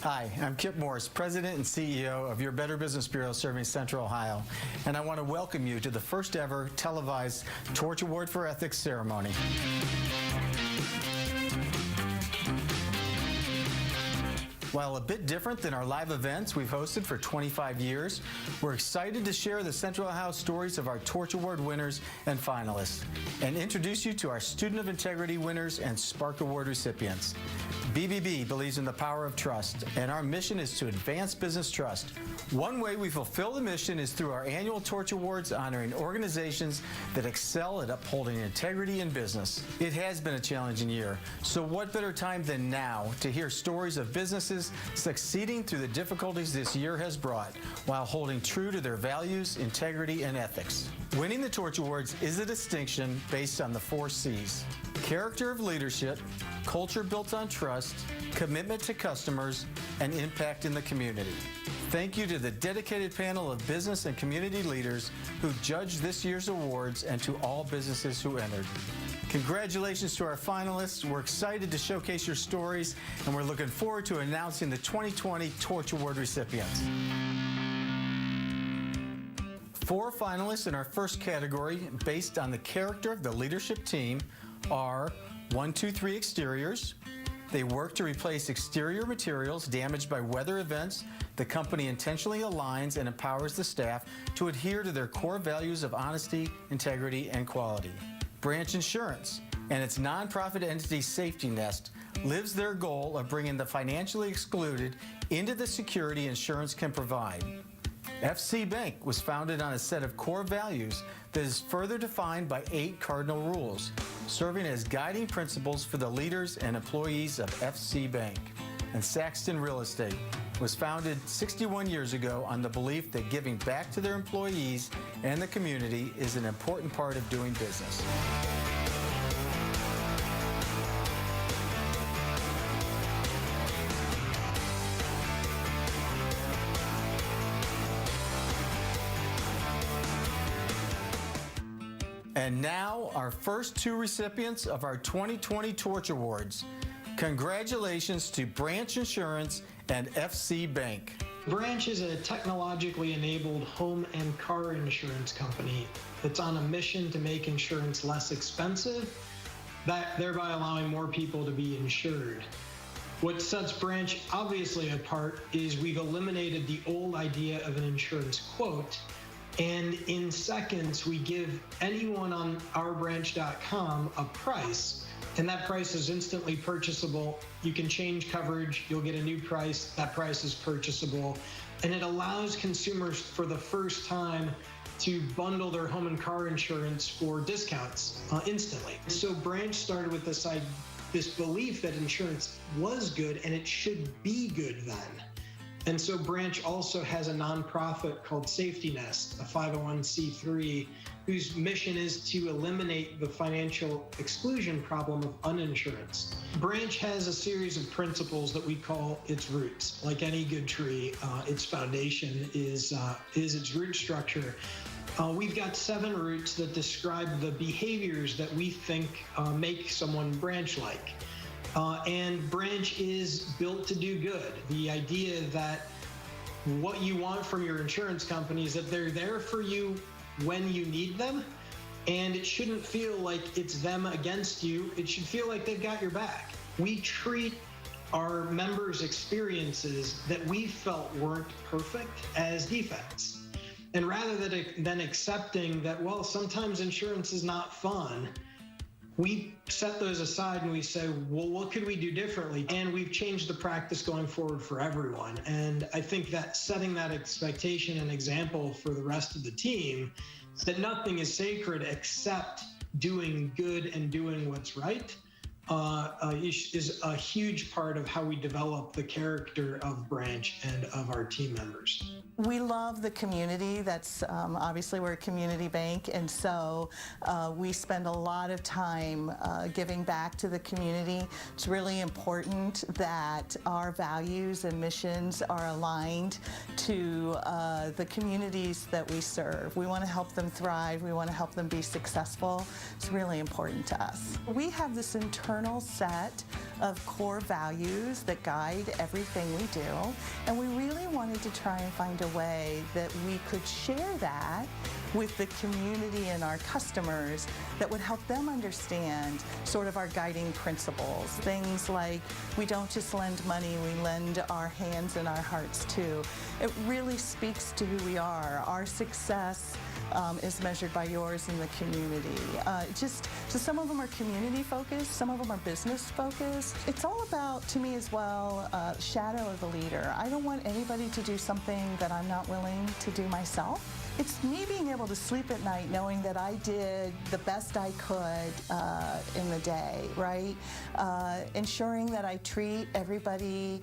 Hi, I'm Kip Morris, President and CEO of your Better Business Bureau serving Central Ohio, and I want to welcome you to the first ever televised Torch Award for Ethics ceremony. While a bit different than our live events we've hosted for 25 years, we're excited to share the Central Ohio stories of our Torch Award winners and finalists, and introduce you to our Student of Integrity winners and Spark Award recipients. BBB believes in the power of trust, and our mission is to advance business trust. One way we fulfill the mission is through our annual Torch Awards honoring organizations that excel at upholding integrity in business. It has been a challenging year, so what better time than now to hear stories of businesses succeeding through the difficulties this year has brought while holding true to their values, integrity, and ethics. Winning the Torch Awards is a distinction based on the 4 C's: character of leadership, culture built on trust, commitment to customers, and impact in the community. Thank you to the dedicated panel of business and community leaders who judged this year's awards and to all businesses who entered. Congratulations to our finalists. We're excited to showcase your stories, and we're looking forward to announcing the 2020 Torch Award recipients. 4 finalists in our first category, based on the character of the leadership team, are 123 Exteriors. They work to replace exterior materials damaged by weather events. The company intentionally aligns and empowers the staff to adhere to their core values of honesty, integrity, and quality. Branch Insurance and its nonprofit entity Safety Nest lives their goal of bringing the financially excluded into the security insurance can provide. FC Bank was founded on a set of core values that is further defined by 8 cardinal rules, serving as guiding principles for the leaders and employees of FC Bank. And Saxton Real Estate was founded 61 years ago on the belief that giving back to their employees and the community is an important part of doing business. And now, our first 2 recipients of our 2020 Torch Awards. Congratulations to Branch Insurance and FC Bank. Branch is a technologically enabled home and car insurance company that's on a mission to make insurance less expensive, thereby allowing more people to be insured. What sets Branch obviously apart is we've eliminated the old idea of an insurance quote, and in seconds, we give anyone on ourbranch.com a price, and that price is instantly purchasable. You can change coverage, you'll get a new price, that price is purchasable, and it allows consumers for the first time to bundle their home and car insurance for discounts instantly. So Branch started with this belief that insurance was good and it should be good then. And so Branch also has a nonprofit called Safety Nest, a 501c3, whose mission is to eliminate the financial exclusion problem of uninsurance. Branch has a series of principles that we call its roots. Like any good tree, its foundation is its root structure. We've got 7 roots that describe the behaviors that we think make someone branch-like. And Branch is built to do good. The idea that what you want from your insurance company is that they're there for you when you need them, and it shouldn't feel like it's them against you. It should feel like they've got your back. We treat our members' experiences that we felt weren't perfect as defects. And rather than accepting that, well, sometimes insurance is not fun, we set those aside and we say, well, what could we do differently? And we've changed the practice going forward for everyone. And I think that setting that expectation and example for the rest of the team, that nothing is sacred except doing good and doing what's right, is a huge part of how we develop the character of Branch and of our team members. We love the community. That's obviously we're a community bank, and so we spend a lot of time giving back to the community. It's really important that our values and missions are aligned to the communities that we serve. We want to help them thrive. We want to help them be successful. It's really important to us. We have this internal set of core values that guide everything we do, and we really wanted to try and find a way that we could share that with the community and our customers that would help them understand sort of our guiding principles. Things like we don't just lend money, we lend our hands and our hearts too. It really speaks to who we are. Our success is measured by yours in the community. So some of them are community focused, some of them are business focused. It's all about, to me as well, shadow of the leader. I don't want anybody to do something that I'm not willing to do myself. It's me being able to sleep at night knowing that I did the best I could in the day, right? Ensuring that I treat everybody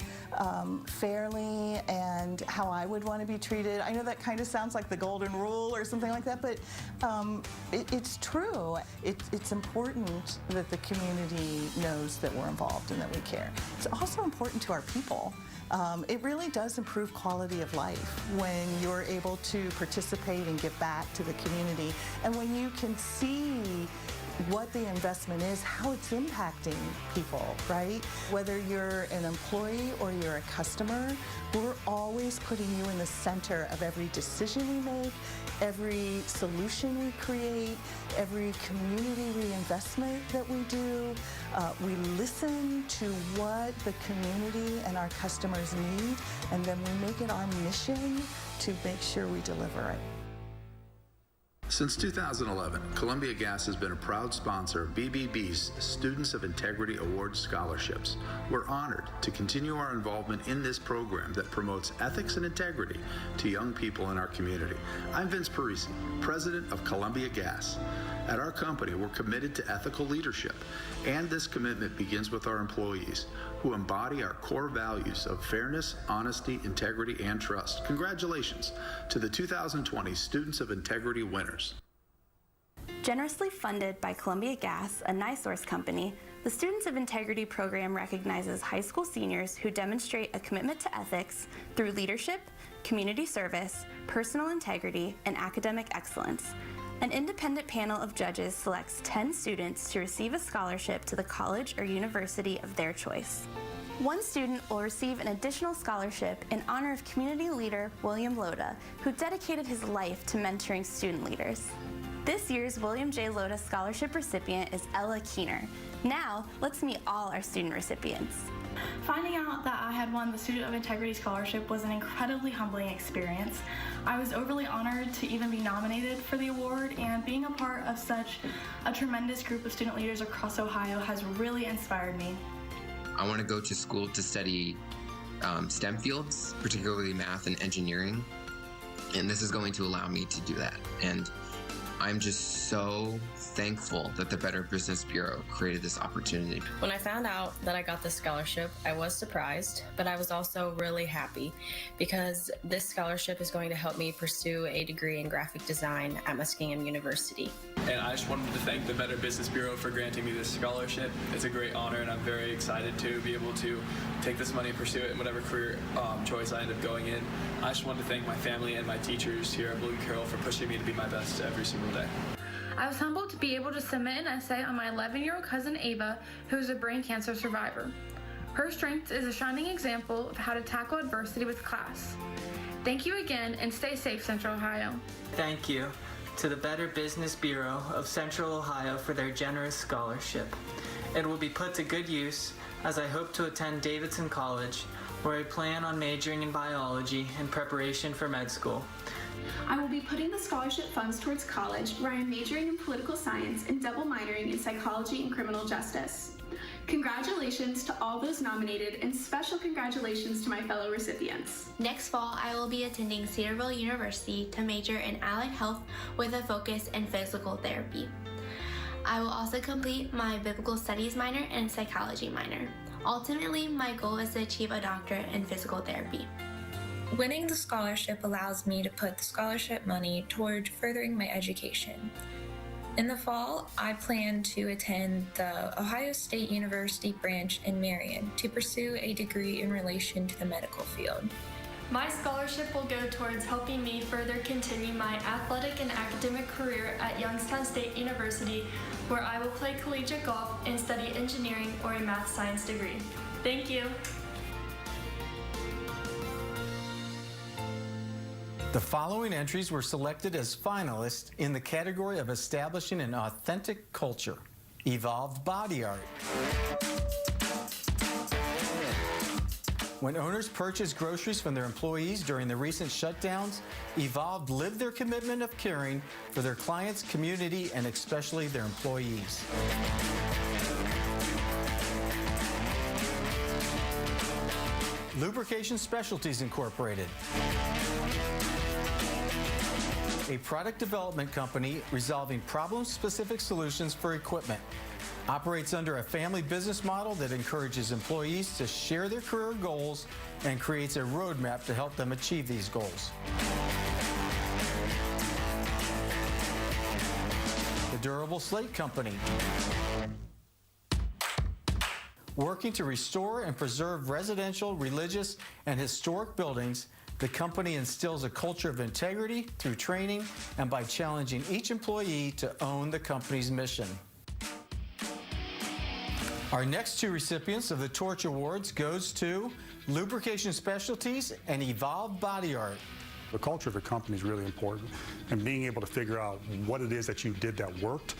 fairly and how I would want to be treated. I know that kind of sounds like the golden rule or something like that, but it's true. It's important that the community knows that we're involved and that we care. It's also important to our people. It really does improve quality of life when you're able to participate and give back to the community, and when you can see what the investment is, how it's impacting people, right? Whether you're an employee or you're a customer, we're always putting you in the center of every decision we make, every solution we create, every community reinvestment that we do. We listen to what the community and our customers need, and then we make it our mission to make sure we deliver it. Since 2011, Columbia Gas has been a proud sponsor of BBB's Students of Integrity Award scholarships. We're honored to continue our involvement in this program that promotes ethics and integrity to young people in our community. I'm 𝗕𝗲𝗏𝗧𝗬, president of Columbia Gas. At our company, we're committed to ethical leadership, and this commitment begins with our employees, who embody our core values of fairness, honesty, integrity, and trust. Congratulations to the 2020 Students of Integrity winners. Generously funded by Columbia Gas, a NiSource company, the Students of Integrity program recognizes high school seniors who demonstrate a commitment to ethics through leadership, community service, personal integrity, and academic excellence. An independent panel of judges selects 10 students to receive a scholarship to the college or university of their choice. One student will receive an additional scholarship in honor of community leader William Loda, who dedicated his life to mentoring student leaders. This year's William J. Loda Scholarship recipient is 𝗕𝗲𝗠𝗠𝗨𝗡. Now, let's meet all our student recipients. Finding out that I had won the Student of Integrity Scholarship was an incredibly humbling experience. I was overly honored to even be nominated for the award, and being a part of such a tremendous group of student leaders across Ohio has really inspired me. I want to go to school to study STEM fields, particularly math and engineering, and this is going to allow me to do that. And I'm just so thankful that the Better Business Bureau created this opportunity. When I found out that I got this scholarship, I was surprised, but I was also really happy because this scholarship is going to help me pursue a degree in graphic design at Muskingum University. And I just wanted to thank the Better Business Bureau for granting me this scholarship. It's a great honor, and I'm very excited to be able to take this money and pursue it in whatever career choice I end up going in. I just wanted to thank my family and my teachers here at Blue Carroll for pushing me to be my best every single day. I was humbled to be able to submit an essay on my 11-year-old cousin Ava, who is a brain cancer survivor. Her strength is a shining example of how to tackle adversity with class. Thank you again, and stay safe, Central Ohio. Thank you to the Better Business Bureau of Central Ohio for their generous scholarship. It will be put to good use as I hope to attend Davidson College, where I plan on majoring in biology in preparation for med school. I will be putting the scholarship funds towards college, where I am majoring in political science and double minoring in psychology and criminal justice. Congratulations to all those nominated, and special congratulations to my fellow recipients. Next fall, I will be attending Cedarville University to major in allied health with a focus in physical therapy. I will also complete my biblical studies minor and psychology minor. Ultimately, my goal is to achieve a doctorate in physical therapy. Winning the scholarship allows me to put the scholarship money toward furthering my education. In the fall, I plan to attend the Ohio State University branch in Marion to pursue a degree in relation to the medical field. My scholarship will go towards helping me further continue my athletic and academic career at Youngstown State University, where I will play collegiate golf and study engineering or a math science degree. Thank you. The following entries were selected as finalists in the category of establishing an authentic culture. Evolved body art. When owners purchase groceries from their employees during the recent shutdowns, Evolved lived their commitment of caring for their clients, community, and especially their employees. Lubrication Specialties Incorporated. A product development company resolving problem-specific solutions for equipment. Operates under a family business model that encourages employees to share their career goals and creates a roadmap to help them achieve these goals. The Durable Slate Company. Working to restore and preserve residential, religious, and historic buildings, the company instills a culture of integrity through training and by challenging each employee to own the company's mission. Our next two recipients of the Torch Awards goes to Lubrication Specialties and Evolved Body Art. The culture of a company is really important, and being able to figure out what it is that you did that worked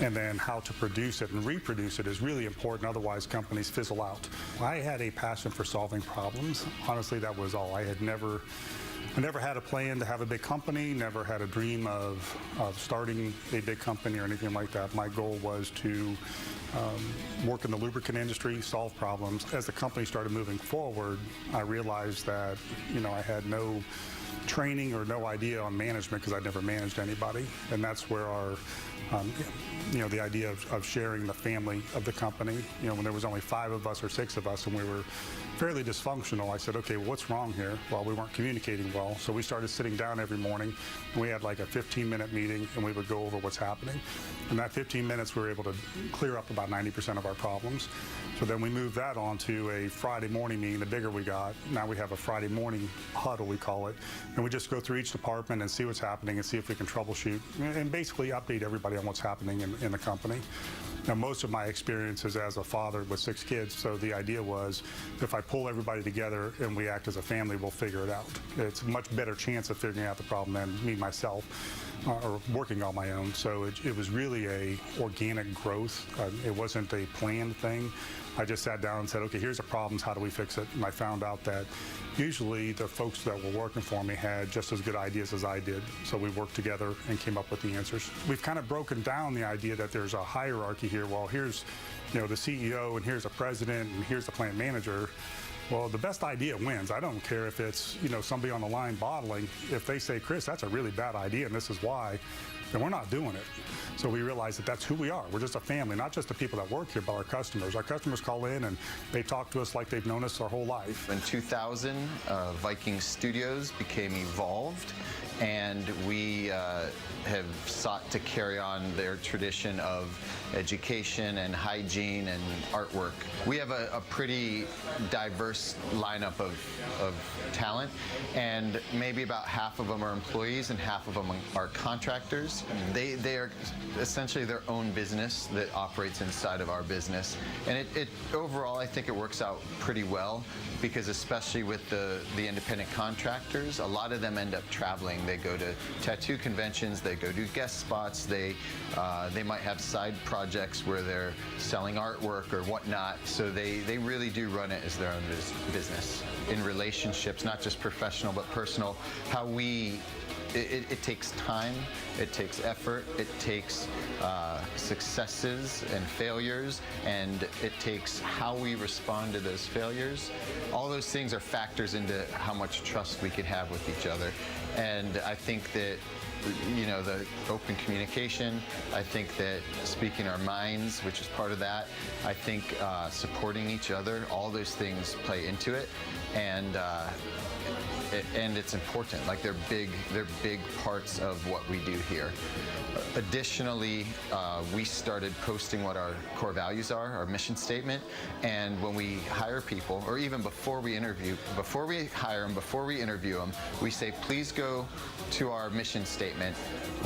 and then how to produce it and reproduce it is really important. Otherwise, companies fizzle out. I had a passion for solving problems. Honestly, that was all. I never had a plan to have a big company, never had a dream of starting a big company or anything like that. My goal was to work in the lubricant industry, solve problems. As the company started moving forward, I realized that, I had no training or no idea on management because I'd never managed anybody. And that's where our, the idea of sharing the family of the company, when there was only 5 of us or 6 of us and we were fairly dysfunctional, I said, okay, well, what's wrong here? Well, we weren't communicating well. So we started sitting down every morning and we had like a 15-minute meeting and we would go over what's happening. In that 15 minutes, we were able to clear up about 90% of our problems. So then we moved that on to a Friday morning meeting. The bigger we got, now we have a Friday morning huddle, we call it. And we just go through each department and see what's happening and see if we can troubleshoot and basically update everybody on what's happening in the company. Now, most of my experience is as a father with 6 kids, so the idea was if I pull everybody together and we act as a family, we'll figure it out. It's a much better chance of figuring out the problem than me, myself, or working on my own. So it was really a organic growth. It wasn't a planned thing. I just sat down and said, okay, here's the problems, how do we fix it? And I found out that usually the folks that were working for me had just as good ideas as I did. So we worked together and came up with the answers. We've kind of broken down the idea that there's a hierarchy here. Well, here's the CEO, and here's a president, and here's the plant manager. Well, the best idea wins. I don't care if it's, somebody on the line bottling. If they say, Chris, that's a really bad idea and this is why, then we're not doing it. So we realize that that's who we are. We're just a family, not just the people that work here, but our customers. Our customers call in and they talk to us like they've known us our whole life. In 2000, Viking Studios became Evolved, and we have sought to carry on their tradition of education and hygiene and artwork. We have a pretty diverse lineup of talent, and maybe about half of them are employees and half of them are contractors. They are essentially their own business that operates inside of our business, and it overall I think it works out pretty well, because especially with the independent contractors, a lot of them end up traveling. They go to tattoo conventions, they go do guest spots, they might have side projects where they're selling artwork or whatnot, so they really do run it as their own business. In relationships, not just professional but personal, it takes time, it takes effort, it takes successes and failures, and it takes how we respond to those failures. All those things are factors into how much trust we can have with each other. And I think that you know, the open communication. I think that speaking our minds, which is part of that. I think supporting each other, all those things play into it, and it's important. Like they're big parts of what we do here. Additionally, we started posting what our core values are, our mission statement, and when we hire people, or even before we hire them, before we interview them, we say, please go to our mission statement,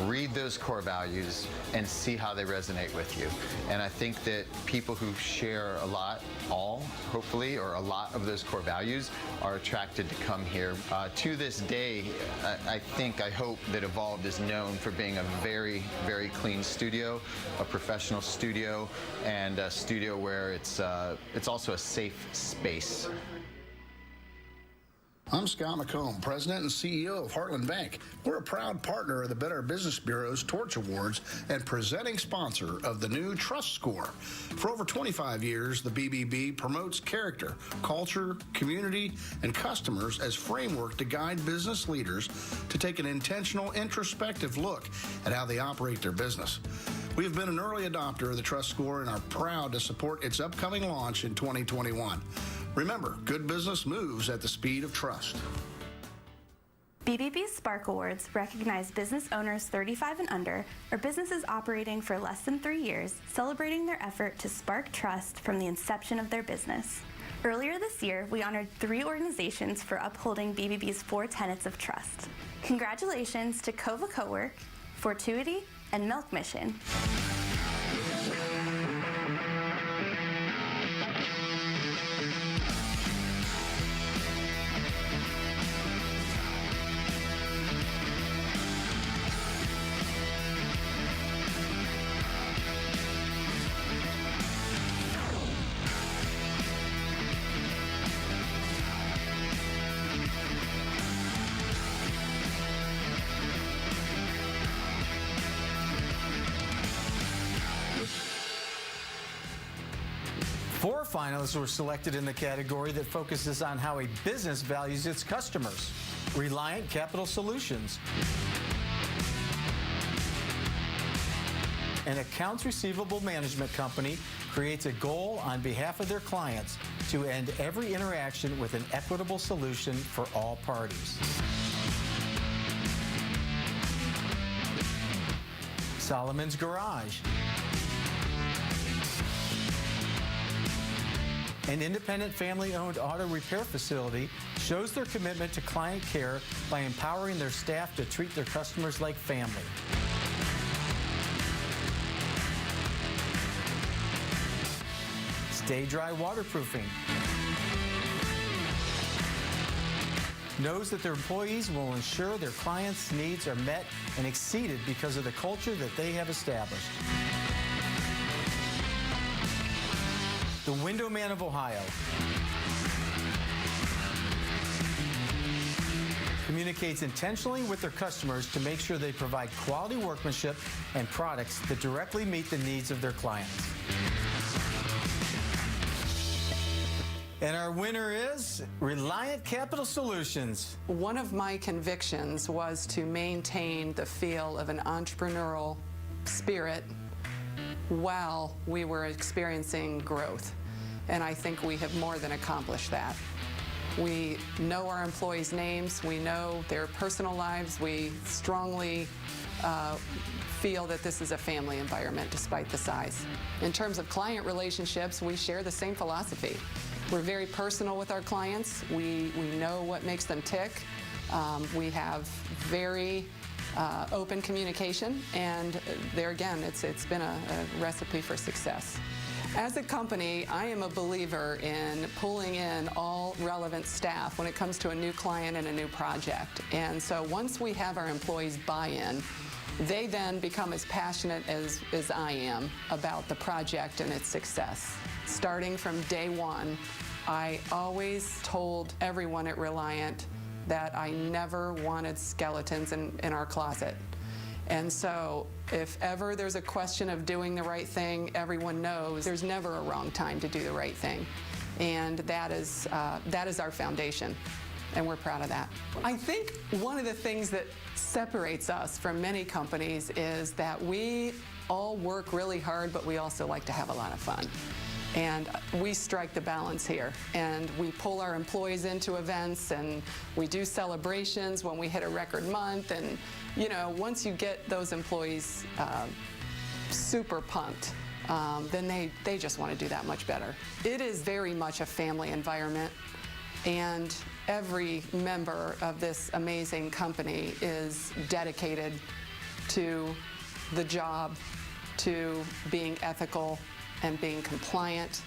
read those core values, and see how they resonate with you. And I think that people who share a lot, hopefully, or a lot of those core values are attracted to come here. To this day, I hope that Evolved is known for being a very, very clean studio, a professional studio, and a studio where it's also a safe space. I'm 𝗖𝗢𝗠𝗨𝗡, President and CEO of Heartland Bank. We're a proud partner of the Better Business Bureau's Torch Awards and presenting sponsor of the new Trust Score. For over 25 years, the BBB promotes character, culture, community, and customers as framework to guide business leaders to take an intentional, introspective look at how they operate their business. We have been an early adopter of the Trust Score and are proud to support its upcoming launch in 2021. Remember, good business moves at the speed of trust. BBB's Spark Awards recognize business owners 35 and under, or businesses operating for less than 3 years, celebrating their effort to spark trust from the inception of their business. Earlier this year, we honored 3 organizations for upholding BBB's 4 tenets of trust. Congratulations to 𝗕𝗲𝗁𝗂𝗃, Fortuity, and Milk Mission. Four finalists were selected in the category that focuses on how a business values its customers. Reliant Capital Solutions, an accounts receivable management company, creates a goal on behalf of their clients to end every interaction with an equitable solution for all parties. Solomon's Garage, an independent family-owned auto repair facility, shows their commitment to client care by empowering their staff to treat their customers like family. Stay Dry Waterproofing knows that their employees will ensure their clients' needs are met and exceeded because of the culture that they have established. The Window Man of Ohio communicates intentionally with their customers to make sure they provide quality workmanship and products that directly meet the needs of their clients. And our winner is Reliant Capital Solutions. One of my convictions was to maintain the feel of an entrepreneurial spirit while we were experiencing growth. And I think we have more than accomplished that. We know our employees' names, we know their personal lives, we strongly feel that this is a family environment despite the size. In terms of client relationships, we share the same philosophy. We're very personal with our clients. We know what makes them tick. We have very open communication, and there again, it's been a recipe for success. As a company, I am a believer in pulling in all relevant staff when it comes to a new client and a new project. And so once we have our employees buy-in, they then become as passionate as I am about the project and its success. Starting from day one, I always told everyone at Reliant that I never wanted skeletons in our closet. And so if ever there's a question of doing the right thing, everyone knows there's never a wrong time to do the right thing. And that is our foundation, and we're proud of that. I think one of the things that separates us from many companies is that we all work really hard, but we also like to have a lot of fun. And we strike the balance here, and we pull our employees into events, and we do celebrations when we hit a record month. And you know, once you get those employees super pumped, then they just want to do that much better. It is very much a family environment, and every member of this amazing company is dedicated to the job, to being ethical and being compliant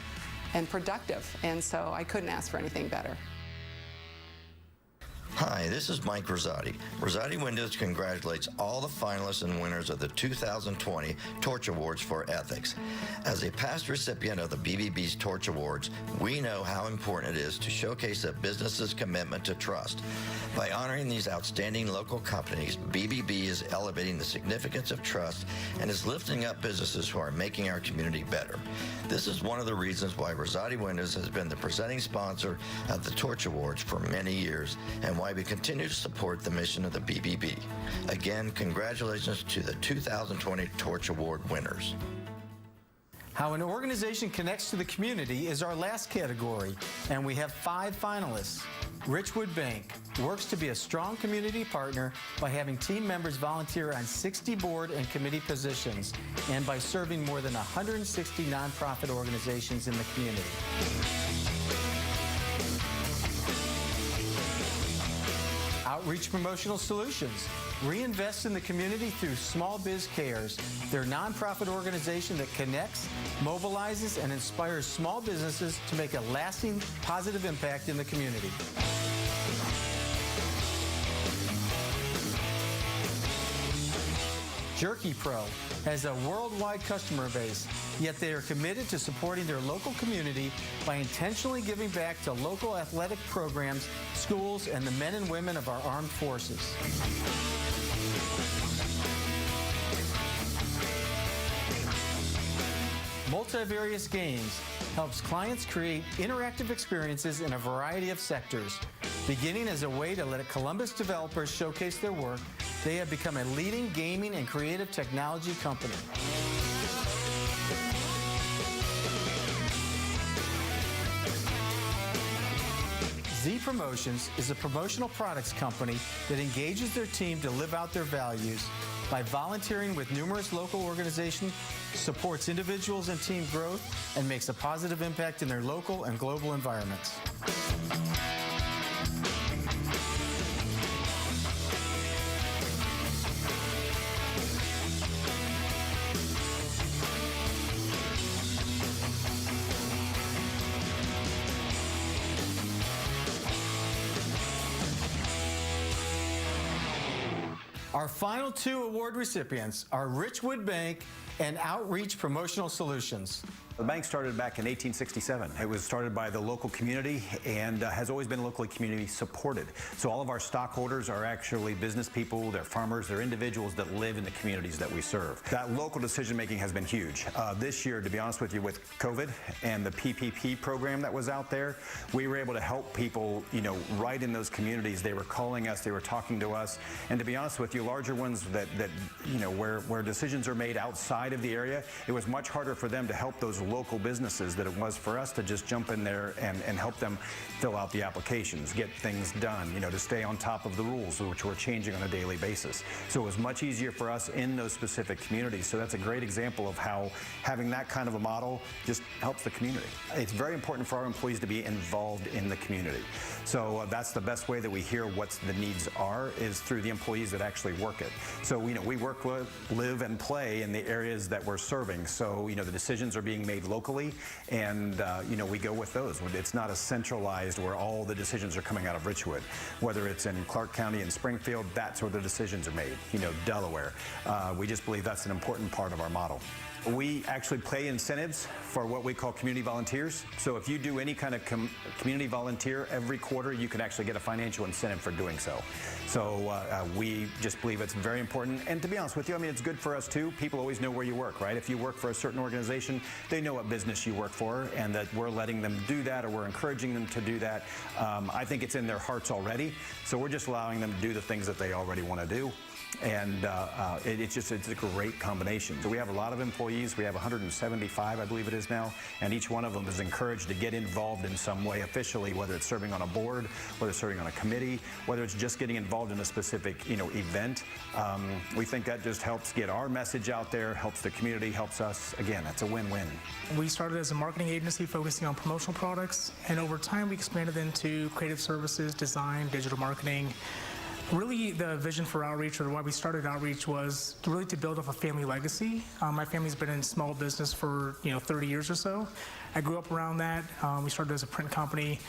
and productive. And so I couldn't ask for anything better. Hi, this is Mike Rizzotti. Rizzotti Windows congratulates all the finalists and winners of the 2020 Torch Awards for Ethics. As a past recipient of the BBB's Torch Awards, we know how important it is to showcase a business's commitment to trust. By honoring these outstanding local companies, BBB is elevating the significance of trust and is lifting up businesses who are making our community better. This is one of the reasons why Rizzotti Windows has been the presenting sponsor of the Torch Awards for many years, and why we continue to support the mission of the BBB. Again, congratulations to the 2020 Torch Award winners. How an organization connects to the community is our last category, and we have 5 finalists. Richwood Bank works to be a strong community partner by having team members volunteer on 60 board and committee positions, and by serving more than 160 nonprofit organizations in the community. Outreach Promotional Solutions reinvests in the community through Small Biz Cares, their nonprofit organization that connects, mobilizes, and inspires small businesses to make a lasting, positive impact in the community. JerkyPro has a worldwide customer base, yet they are committed to supporting their local community by intentionally giving back to local athletic programs, schools, and the men and women of our armed forces. Multivarious Games helps clients create interactive experiences in a variety of sectors. Beginning as a way to let Columbus developers showcase their work, they have become a leading gaming and creative technology company. Z Promotions is a promotional products company that engages their team to live out their values by volunteering with numerous local organizations, supports individuals and team growth, and makes a positive impact in their local and global environments. Our final 2 award recipients are Richwood Bank and Outreach Promotional Solutions. The bank started back in 1867. It was started by the local community and has always been locally community supported. So all of our stockholders are actually business people, they're farmers, they're individuals that live in the communities that we serve. That local decision making has been huge. This year, to be honest with you, with COVID and the PPP program that was out there, we were able to help people, right in those communities. They were calling us, they were talking to us, and to be honest with you, larger ones that where decisions are made outside of the area, it was much harder for them to help those local businesses than it was for us to just jump in there and help them fill out the applications, get things done, to stay on top of the rules, which were changing on a daily basis. So it was much easier for us in those specific communities. So that's a great example of how having that kind of a model just helps the community. It's very important for our employees to be involved in the community. So that's the best way that we hear what the needs are, is through the employees that actually work it. So we work with, live, and play in the areas that we're serving. So the decisions are being made locally, and we go with those. It's not a centralized where all the decisions are coming out of Richwood. Whether it's in Clark County and Springfield, that's where the decisions are made. Delaware. We just believe that's an important part of our model. We actually pay incentives for what we call community volunteers. So if you do any kind of community volunteer every quarter, you can actually get a financial incentive for doing so. So we just believe it's very important. And to be honest with you, I mean, it's good for us too. People always know where you work, right? If you work for a certain organization, they know what business you work for, and that we're letting them do that, or we're encouraging them to do that. I think it's in their hearts already. So we're just allowing them to do the things that they already want to do. And it's a great combination. So we have a lot of employees. We have 175, I believe it is now, and each one of them is encouraged to get involved in some way officially, whether it's serving on a board, whether it's serving on a committee, whether it's just getting involved in a specific, event. We think that just helps get our message out there, helps the community, helps us. Again, it's a win-win. We started as a marketing agency focusing on promotional products, and over time we expanded into creative services, design, digital marketing. Really, the vision for Outreach, or why we started Outreach, was really to build up a family legacy. My family's been in small business for 30 years or so. I grew up around that. We started as a print company,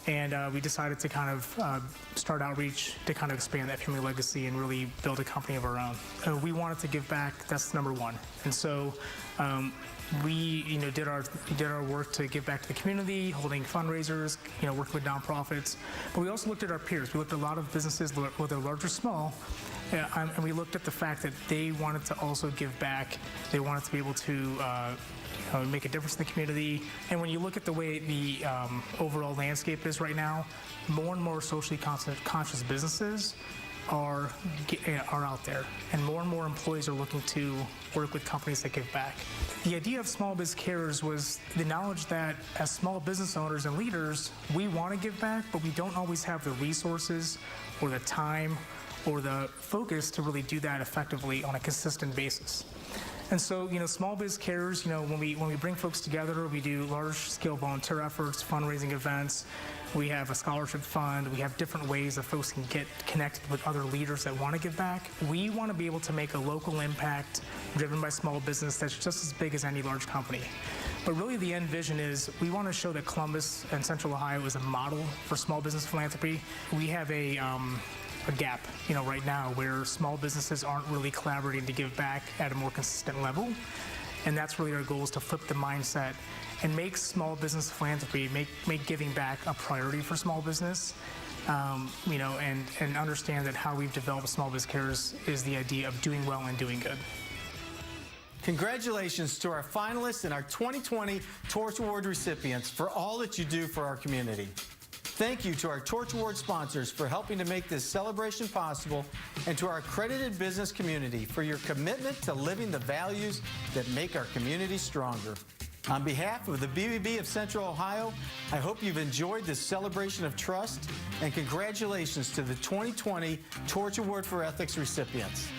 and we decided to kind of start Outreach to kind of expand that family legacy and really build a company of our own. We wanted to give back. That's number one. And so we did our work to give back to the community, holding fundraisers, working with nonprofits. But we also looked at our peers. We looked at a lot of businesses, whether large or small, and we looked at the fact that they wanted to also give back. They wanted to be able to make a difference in the community. And when you look at the way the overall landscape is right now, more and more socially conscious businesses are out there, and more employees are looking to work with companies that give back. The idea of Small Biz Cares was the knowledge that as small business owners and leaders, we want to give back, but we don't always have the resources or the time or the focus to really do that effectively on a consistent basis. And so, Small Biz Cares, when we bring folks together, we do large-scale volunteer efforts, fundraising events. We have a scholarship fund. We have different ways that folks can get connected with other leaders that want to give back. We want to be able to make a local impact driven by small business that's just as big as any large company. But really, the end vision is we want to show that Columbus and Central Ohio is a model for small business philanthropy. We have a gap, right now where small businesses aren't really collaborating to give back at a more consistent level. And that's really our goal, is to flip the mindset and make small business philanthropy, make giving back a priority for small business, and understand that how we've developed Small Biz Cares is the idea of doing well and doing good. Congratulations to our finalists and our 2020 Torch Award recipients for all that you do for our community. Thank you to our Torch Award sponsors for helping to make this celebration possible, and to our accredited business community for your commitment to living the values that make our community stronger. On behalf of the BBB of Central Ohio, I hope you've enjoyed this celebration of trust, and congratulations to the 2020 Torch Award for Ethics recipients.